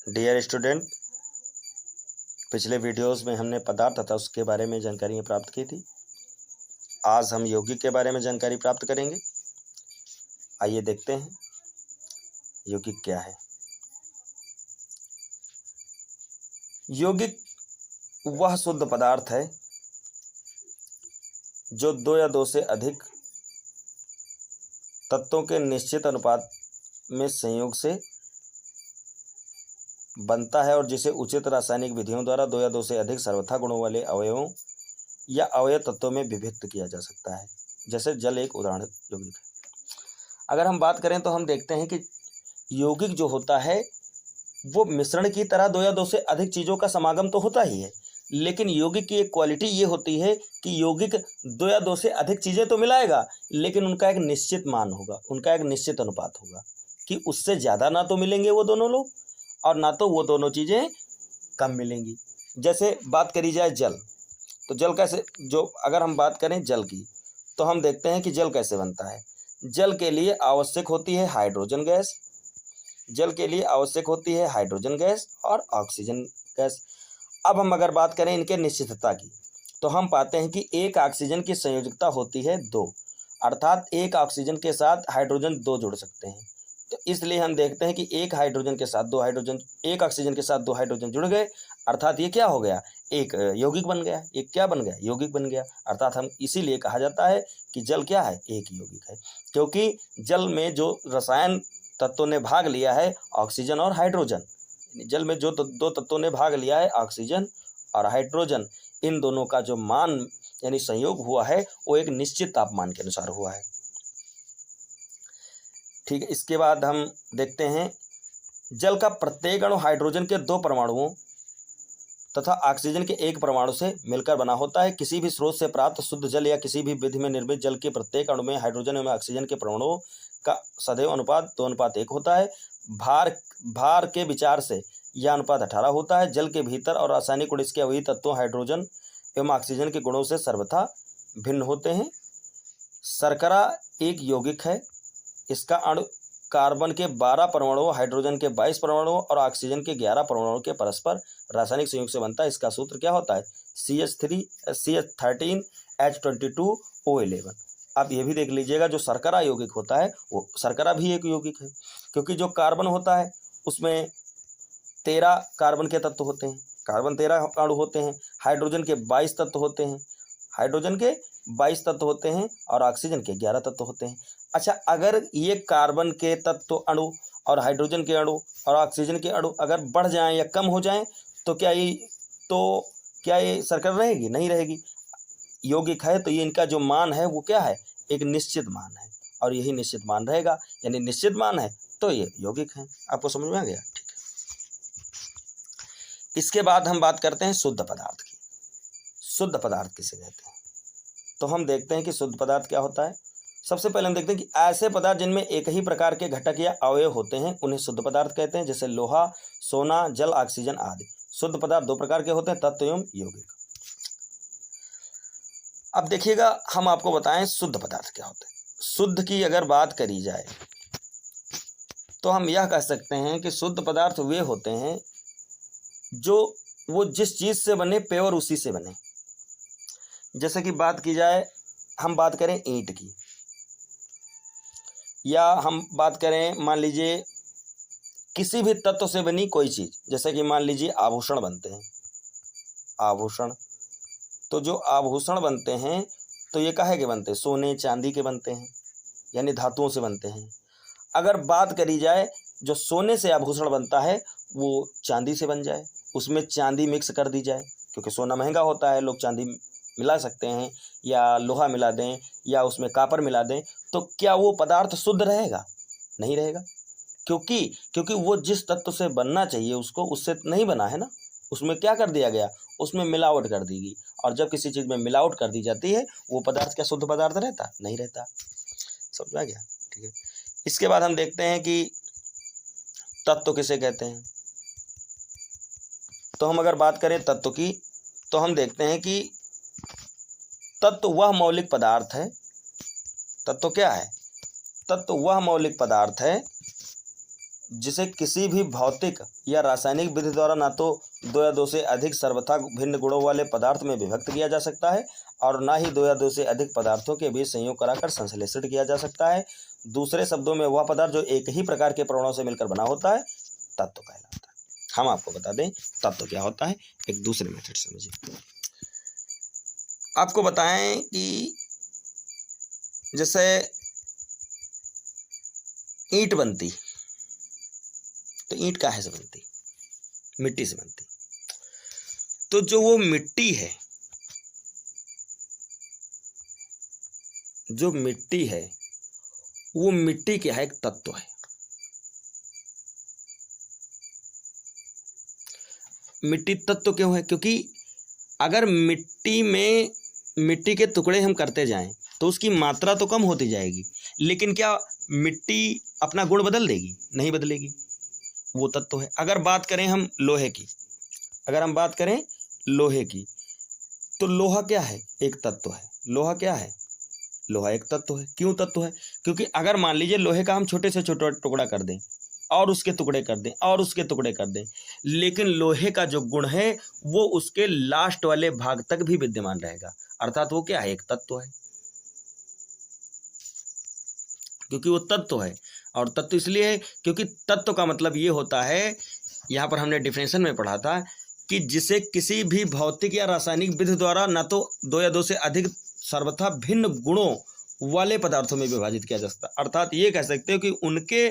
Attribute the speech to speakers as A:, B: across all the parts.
A: Dear student, पिछले videos में हमने पदार्थ तथा उसके बारे में जानकारियाँ प्राप्त की थी। आज हम यौगिक के बारे में जानकारी प्राप्त करेंगे। आइए देखते हैं यौगिक क्या है। यौगिक वह शुद्ध पदार्थ है जो दो या दो से अधिक तत्वों के निश्चित अनुपात में संयोग से बनता है और जिसे उचित रासायनिक विधियों द्वारा दो या दो से अधिक सर्वथा गुणों वाले अवयवों या अवयव तत्वों में विभक्त किया जा सकता है। जैसे जल एक उदाहरण यौगिक है। अगर हम बात करें तो हम देखते हैं कि यौगिक जो होता है वो मिश्रण की तरह दो या दो से अधिक चीज़ों का समागम तो होता ही है, लेकिन यौगिक की एक क्वालिटी ये होती है कि यौगिक दो या दो से अधिक चीज़ें तो मिलाएगा, लेकिन उनका एक निश्चित मान होगा, उनका एक निश्चित अनुपात होगा कि उससे ज़्यादा ना तो मिलेंगे वो दोनों लोग और ना तो वो दोनों चीज़ें कम मिलेंगी। जैसे बात करी जाए जल, तो जल कैसे, जो अगर हम बात करें जल की तो हम देखते हैं कि जल कैसे बनता है। जल के लिए आवश्यक होती है हाइड्रोजन गैस, जल के लिए आवश्यक होती है हाइड्रोजन गैस और ऑक्सीजन गैस। अब हम अगर बात करें इनके निश्चितता की तो हम पाते हैं कि एक ऑक्सीजन की संयोजकता होती है 2, अर्थात एक ऑक्सीजन के साथ हाइड्रोजन 2 जुड़ सकते हैं। तो इसलिए हम देखते हैं कि एक हाइड्रोजन के साथ 2 हाइड्रोजन, एक ऑक्सीजन के साथ 2 हाइड्रोजन जुड़ गए, अर्थात ये क्या हो गया, एक यौगिक बन गया। एक क्या बन गया, यौगिक बन गया। अर्थात हम इसीलिए कहा जाता है कि जल क्या है, एक यौगिक है, क्योंकि जल में जो रसायन तत्वों ने भाग लिया है ऑक्सीजन और हाइड्रोजन, जल में जो दो तत्वों ने भाग लिया है ऑक्सीजन और हाइड्रोजन, इन दोनों का जो मान यानी संयोग हुआ है वो एक निश्चित तापमान के अनुसार हुआ है। ठीक है, इसके बाद हम देखते हैं जल का प्रत्येक अणु हाइड्रोजन के 2 परमाणुओं तथा ऑक्सीजन के 1 परमाणु से मिलकर बना होता है। किसी भी स्रोत से प्राप्त शुद्ध जल या किसी भी विधि में निर्मित जल के प्रत्येक अणु में हाइड्रोजन एवं ऑक्सीजन के परमाणुओं का सदैव अनुपात 2:1 होता है। भार के विचार से यह अनुपात 18 होता है। जल के भीतर और रासायनिक गुण इसके अवयवी तत्वों हाइड्रोजन एवं ऑक्सीजन के गुणों से सर्वथा भिन्न होते हैं। शर्करा एक यौगिक है। इसका अणु कार्बन के 12 परमाणुओं, हाइड्रोजन के 22 परमाणुओं और ऑक्सीजन के 11 परमाणुओं के परस्पर रासायनिक संयोग से बनता है। इसका सूत्र क्या होता है, CH13H22O11। अब ये भी देख लीजिएगा, जो शर्करा यौगिक होता है वो शर्करा भी एक यौगिक है, क्योंकि जो कार्बन होता है उसमें 13 कार्बन के तत्व होते हैं, कार्बन 13 अणु होते हैं। हाइड्रोजन के 22 तत्व होते हैं, हाइड्रोजन के 22 तत्व होते हैं और ऑक्सीजन के 11 तत्व होते हैं। अच्छा, अगर ये कार्बन के तत्व अणु और हाइड्रोजन के अणु और ऑक्सीजन के अणु अगर बढ़ जाएं या कम हो जाएं तो क्या ये शर्करा रहेगी, नहीं रहेगी। यौगिक है तो ये इनका जो मान है वो क्या है, एक निश्चित मान है और यही निश्चित मान रहेगा, यानी निश्चित मान है तो ये यौगिक है। आपको समझ में आ गया? ठीक है, इसके बाद हम बात करते हैं शुद्ध पदार्थ की। शुद्ध पदार्थ किसे कहते हैं, तो हम देखते हैं कि शुद्ध पदार्थ क्या होता है। सबसे पहले हम देखते हैं कि ऐसे पदार्थ जिनमें एक ही प्रकार के घटक या अवयव होते हैं उन्हें शुद्ध पदार्थ कहते हैं। जैसे लोहा, सोना, जल, ऑक्सीजन आदि। शुद्ध पदार्थ 2 प्रकार के होते हैं, तत्व एवं यौगिक। अब देखिएगा, हम आपको बताएं शुद्ध पदार्थ क्या होते हैं। शुद्ध की अगर बात करी जाए तो हम यह कह सकते हैं कि शुद्ध पदार्थ वे होते हैं जो वो जिस चीज से बने प्योर उसी से बने। जैसे कि बात की जाए, हम बात करें ईंट की, या हम बात करें मान लीजिए किसी भी तत्व से बनी कोई चीज़, जैसे कि मान लीजिए आभूषण बनते हैं। आभूषण, तो जो आभूषण बनते हैं तो ये काहे के बनते हैं, सोने चांदी के बनते हैं, यानी धातुओं से बनते हैं। अगर बात करी जाए जो सोने से आभूषण बनता है वो चांदी से बन जाए, उसमें चांदी मिक्स कर दी जाए, क्योंकि सोना महंगा होता है, लोग चांदी मिला सकते हैं या लोहा मिला दें या उसमें कापर मिला दें, तो क्या वो पदार्थ शुद्ध रहेगा, नहीं रहेगा। क्योंकि वो जिस तत्व से बनना चाहिए उसको उससे नहीं बना है ना, उसमें क्या कर दिया गया, उसमें मिलावट कर दी गई। और जब किसी चीज़ में मिलावट कर दी जाती है वो पदार्थ क्या शुद्ध पदार्थ रहता, नहीं रहता। समझ में आ गया? ठीक है, इसके बाद हम देखते हैं कि तत्व किसे कहते हैं। तो हम अगर बात करें तत्व की तो हम देखते हैं कि तत्व वह मौलिक पदार्थ है। तत्व क्या है, तत्व वह मौलिक पदार्थ है जिसे किसी भी भौतिक या रासायनिक विधि द्वारा ना तो दो या दो से अधिक सर्वथा भिन्न गुणों वाले पदार्थ में विभक्त किया जा सकता है और ना ही दो या दो से अधिक पदार्थों के बीच संयोग कराकर संश्लेषित किया जा सकता है। दूसरे शब्दों में वह पदार्थ जो एक ही प्रकार के परमाणुओं से मिलकर बना होता है तत्व कहलाता है। हम आपको बता दें तत्व क्या होता है, एक दूसरे मेथड समझिए। आपको बताएं कि जैसे ईंट बनती, तो ईंट काहे से बनती? मिट्टी से बनती। तो जो वो मिट्टी है, जो मिट्टी है वो मिट्टी क्या है? एक तत्व है। मिट्टी तत्व क्यों है? क्योंकि अगर मिट्टी में मिट्टी के टुकड़े हम करते जाएं तो उसकी मात्रा तो कम होती जाएगी, लेकिन क्या मिट्टी अपना गुण बदल देगी? नहीं बदलेगी, वो तत्व है। अगर बात करें हम लोहे की, अगर हम बात करें लोहे की, तो लोहा क्या है? एक तत्व है। लोहा क्या है? लोहा एक तत्व है। क्यों तत्व है? क्योंकि अगर मान लीजिए लोहे का हम छोटे से छोटा टुकड़ा कर दें और उसके टुकड़े कर दें और उसके टुकड़े कर दें, लेकिन लोहे का जो गुण है वो उसके लास्ट वाले भाग तक भी विद्यमान रहेगा, अर्थात वो क्या है? एक तत्व है। क्योंकि वो तत्व है, और तत्व इसलिए है क्योंकि तत्व का मतलब ये होता है, यहाँ पर हमने डिफिनेशन में पढ़ा था कि जिसे किसी भी भौतिक या रासायनिक विधि द्वारा न तो दो या दो से अधिक सर्वथा भिन्न गुणों वाले पदार्थों में विभाजित किया जा सकता। अर्थात ये कह सकते हो कि उनके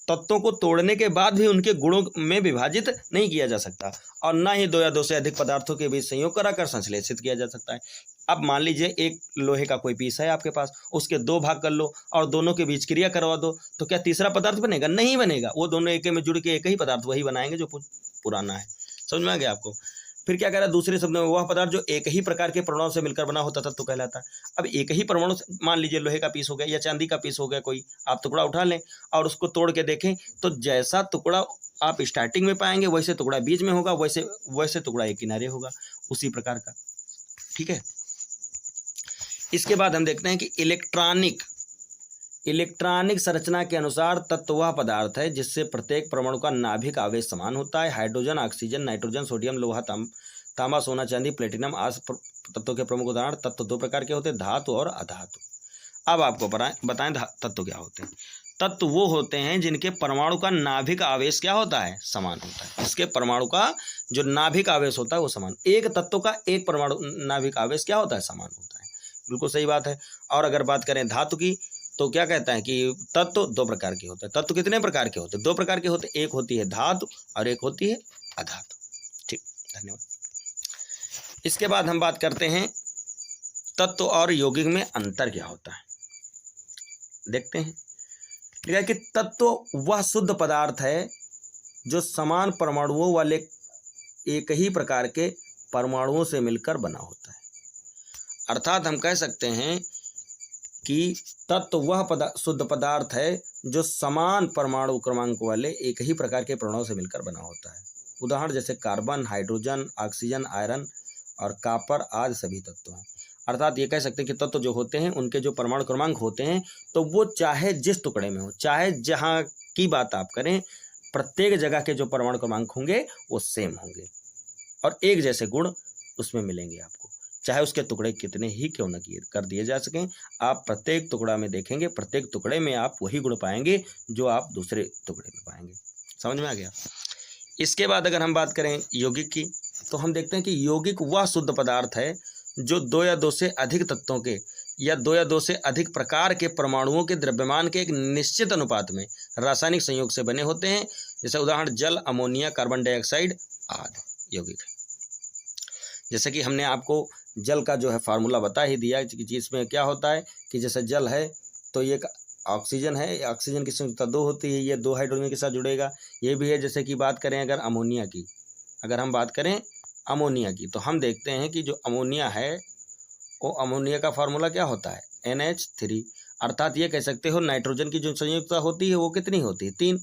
A: तत्वों को तोड़ने के बाद भी उनके गुणों में विभाजित नहीं किया जा सकता, और ना ही दो या दो से अधिक पदार्थों के बीच संयोग कराकर संश्लेषित किया जा सकता है। अब मान लीजिए एक लोहे का कोई पीस है आपके पास, उसके दो भाग कर लो और दोनों के बीच क्रिया करवा दो, तो क्या तीसरा पदार्थ बनेगा? नहीं बनेगा। वो दोनों एक में जुड़ के एक ही पदार्थ वही बनाएंगे जो पुराना है। समझ में आ गया आपको? फिर क्या कह रहा है दूसरे शब्दों में? वह पदार्थ जो एक ही प्रकार के परमाणुओं से मिलकर बना होता तत्व कहलाता है। अब एक ही परमाणु, मान लीजिए लोहे का पीस हो गया या चांदी का पीस हो गया, कोई आप टुकड़ा उठा लें और उसको तोड़ के देखें, तो जैसा टुकड़ा आप स्टार्टिंग में पाएंगे वैसे टुकड़ा बीच में होगा, वैसे टुकड़ा एक किनारे होगा, उसी प्रकार का। ठीक है। इसके बाद हम देखते हैं कि इलेक्ट्रॉनिक संरचना के अनुसार तत्व वह पदार्थ है जिससे प्रत्येक परमाणु का नाभिक आवेश समान होता है। हाइड्रोजन, ऑक्सीजन, नाइट्रोजन, सोडियम, लोहा, तांबा, सोना, चांदी, प्लेटिनम आदि तत्वों के प्रमुख उदाहरण। तत्व दो प्रकार के होते हैं, धातु और अधातु। अब आपको बताएं तत्व क्या होते हैं। तत्व वो होते हैं जिनके परमाणु का नाभिक आवेश क्या होता है? समान होता है। इसके परमाणु का जो नाभिक आवेश होता है वो समान। एक तत्व का एक परमाणु नाभिक आवेश क्या होता है? समान होता है। बिल्कुल सही बात है। और अगर बात करें धातु की, तो क्या कहता है कि तत्व दो प्रकार के होते हैं। तत्व कितने प्रकार के होते हैं? दो प्रकार के होते हैं। एक होती है धातु और एक होती है अधातु। ठीक, धन्यवाद। इसके बाद हम बात करते हैं तत्व और यौगिक में अंतर क्या होता है। देखते हैं। लिखा है कि तत्व वह शुद्ध पदार्थ है जो समान परमाणुओं वाले एक ही प्रकार के परमाणुओं से मिलकर बना होता है। अर्थात हम कह सकते हैं कि तत्व वह शुद्ध पदार्थ है जो समान परमाणु क्रमांक वाले एक ही प्रकार के परमाणुओं से मिलकर बना होता है। उदाहरण जैसे कार्बन, हाइड्रोजन, ऑक्सीजन, आयरन और कॉपर आदि सभी तत्व हैं। अर्थात ये कह सकते हैं कि तत्व जो होते हैं उनके जो परमाणु क्रमांक होते हैं, तो वो चाहे जिस टुकड़े में हो, चाहे जहाँ की बात आप करें, प्रत्येक जगह के जो परमाणु क्रमांक होंगे वो सेम होंगे और एक जैसे गुण उसमें मिलेंगे आपको, चाहे उसके टुकड़े कितने ही क्यों न कर दिए जा सकें। आप प्रत्येक टुकड़ा में देखेंगे, प्रत्येक टुकड़े में आप वही गुण पाएंगे जो आप दूसरे टुकड़े में पाएंगे। समझ में आ गया? इसके बाद अगर हम बात करें यौगिक की, तो हम देखते हैं कि यौगिक वह शुद्ध पदार्थ है जो दो या दो से अधिक तत्वों के या दो या दो से अधिक प्रकार के परमाणुओं के द्रव्यमान के एक निश्चित अनुपात में रासायनिक संयोग से बने होते हैं। जैसे उदाहरण जल, अमोनिया, कार्बन डाइऑक्साइड आदि यौगिक है। जैसे कि हमने आपको जल का जो है फार्मूला बता ही दिया कि इसमें क्या होता है कि जैसे जल है तो ये ऑक्सीजन है, ऑक्सीजन की संयुक्ता दो होती है, ये दो हाइड्रोजन के साथ जुड़ेगा। ये भी है। जैसे कि बात करें अगर अमोनिया की, अगर हम बात करें अमोनिया की, तो हम देखते हैं कि जो अमोनिया है वो अमोनिया का फार्मूला क्या होता है? NH3। अर्थात ये कह सकते हो नाइट्रोजन की जो संयुक्ता होती है वो कितनी होती है? 3,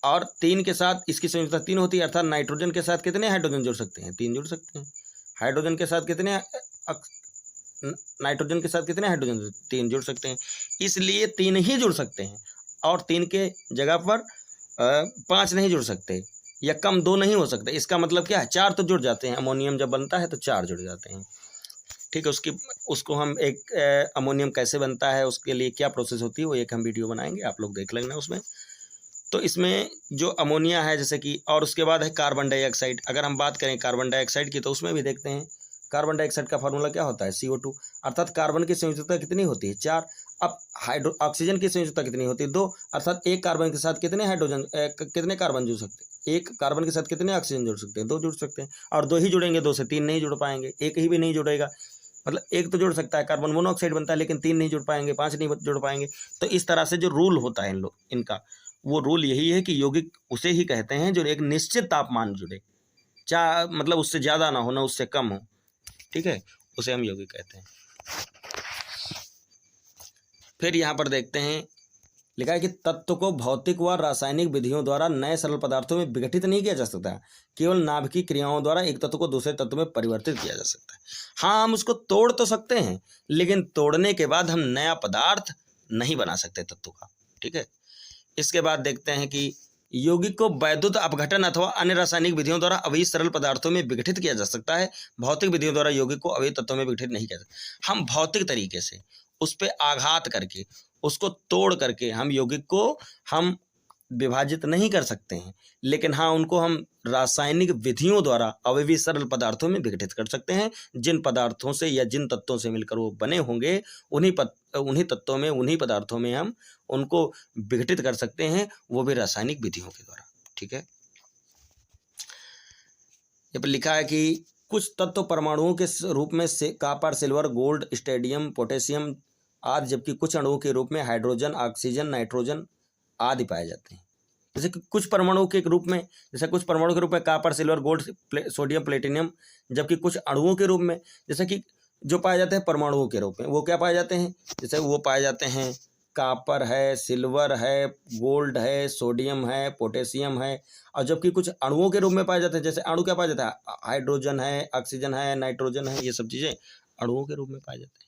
A: और 3 के साथ इसकी संयुक्ता 3 होती है। अर्थात नाइट्रोजन के साथ कितने हाइड्रोजन जुड़ सकते हैं? 3 जुड़ सकते हैं। हाइड्रोजन के साथ कितने नाइट्रोजन के साथ कितने हाइड्रोजन? 3 जुड़ सकते हैं। इसलिए 3 ही जुड़ सकते हैं और 3 के जगह पर 5 नहीं जुड़ सकते, या कम 2 नहीं हो सकते। इसका मतलब क्या है, 4 तो जुड़ जाते हैं। अमोनियम जब बनता है तो 4 जुड़ जाते हैं। ठीक है, उसको हम एक अमोनियम कैसे बनता है, उसके लिए क्या प्रोसेस होती है, वो एक हम वीडियो बनाएंगे, आप लोग देख लेना उसमें। तो इसमें जो अमोनिया है जैसे कि, और उसके बाद है कार्बन डाइऑक्साइड। अगर हम बात करें कार्बन डाइऑक्साइड की तो उसमें भी देखते हैं कार्बन डाइऑक्साइड का फार्मूला क्या होता है, CO2, अर्थात कार्बन की संयोजकता कितनी होती है, 4। अब ऑक्सीजन की संयोजकता कितनी होती है, 2, अर्थात एक कार्बन के साथ कितने हाइड्रोजन कितने कार्बन जुड़ सकते हैं, एक कार्बन के साथ कितने ऑक्सीजन जुड़ सकते हैं, 2 जुड़ सकते हैं। और 2 ही जुड़ेंगे, 2 से 3 नहीं जुड़ पाएंगे, एक ही भी नहीं जुड़ेगा। मतलब एक तो जुड़ सकता है, कार्बन मोनोऑक्साइड बनता है, लेकिन 3 नहीं जुड़ पाएंगे, 5 नहीं जुड़ पाएंगे। तो इस तरह से जो रूल होता है इनका, वो रूल यही है कि यौगिक उसे ही कहते हैं जो एक निश्चित तापमान जुड़े, चाहे मतलब उससे ज़्यादा ना हो ना उससे कम हो। ठीक है, उसे हम यौगिक कहते हैं। फिर यहाँ पर देखते हैं, लिखा है कि तत्व को भौतिक व रासायनिक विधियों द्वारा नए सरल पदार्थों में विघटित नहीं किया जा सकता, केवल नाभिकीय क्रियाओं द्वारा एक तत्व को दूसरे तत्व में परिवर्तित किया जा सकता है। हाँ, हम उसको तोड़ तो सकते हैं, लेकिन तोड़ने के बाद हम नया पदार्थ नहीं बना सकते तत्व का। ठीक है, इसके बाद देखते हैं कि यौगिक को वैद्युत अपघटन अथवा अन्य रासायनिक विधियों द्वारा अवयवी सरल पदार्थों में विघटित किया जा सकता है। भौतिक विधियों द्वारा यौगिक को अवयवी तत्वों में विघटित नहीं किया जा सकता। हम भौतिक तरीके से उस पर आघात करके, उसको तोड़ करके हम यौगिक को हम विभाजित नहीं कर सकते हैं, लेकिन हाँ उनको हम रासायनिक विधियों द्वारा अवयवी सरल पदार्थों में विघटित कर सकते हैं। जिन पदार्थों से या जिन तत्वों से मिलकर वो बने होंगे, उन्हीं तत्वों में, उन्हीं पदार्थों में हम उनको विघटित कर सकते हैं, वो भी रासायनिक विधियों के द्वारा। ठीक है, यहाँ पर लिखा है कि कुछ तत्व परमाणुओं के रूप में से copper, silver, gold, stadium, potassium आदि, जबकि कुछ अणुओं के रूप में हाइड्रोजन, ऑक्सीजन, नाइट्रोजन आदि पाए जाते हैं। जैसे कि कुछ परमाणुओं के रूप में, जैसे कुछ परमाणु के रूप में copper, silver, gold, sodium, platinum, जबकि कुछ अणुओं के रूप में, जैसे कि जो पाए जाते हैं परमाणुओं के रूप में, वो क्या पाए जाते हैं, जैसे वो पाए जाते हैं कॉपर है, सिल्वर है, गोल्ड है, सोडियम है, पोटेशियम है। और जबकि कुछ अणुओं के रूप में पाए जाते हैं, जैसे अणु क्या पाया जाता है, हाइड्रोजन है, ऑक्सीजन है, नाइट्रोजन है, ये सब चीज़ें अणुओं के रूप में पाए जाते हैं।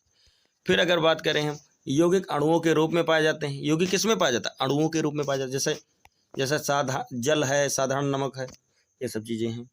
A: फिर अगर बात करें हम, यौगिक अणुओं के रूप में पाए जाते हैं। यौगिक किस में पाया जाता है, अणुओं के रूप में पाया जाता है। जैसे जैसे जल है, साधारण नमक है, ये सब चीज़ें हैं।